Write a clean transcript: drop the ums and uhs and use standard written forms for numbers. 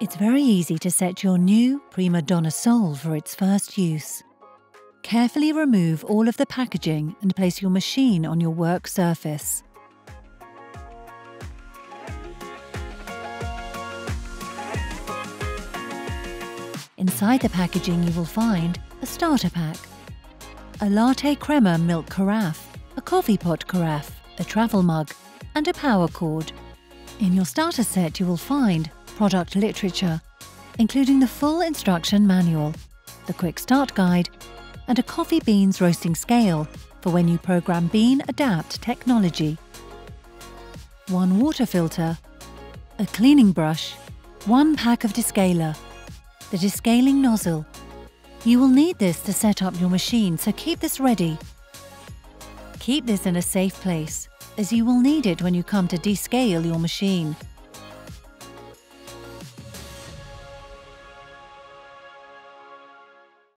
It's very easy to set your new PrimaDonna Soul for its first use. Carefully remove all of the packaging and place your machine on your work surface. Inside the packaging you will find a starter pack, a latte crema milk carafe, a coffee pot carafe, a travel mug, and a power cord. In your starter set you will find product literature, including the full instruction manual, the quick start guide, and a coffee beans roasting scale for when you program bean adapt technology. One water filter, a cleaning brush, one pack of descaler, the Descaling Nozzle. You will need this to set up your machine, so keep this ready. Keep this in a safe place, as you will need it when you come to descale your machine.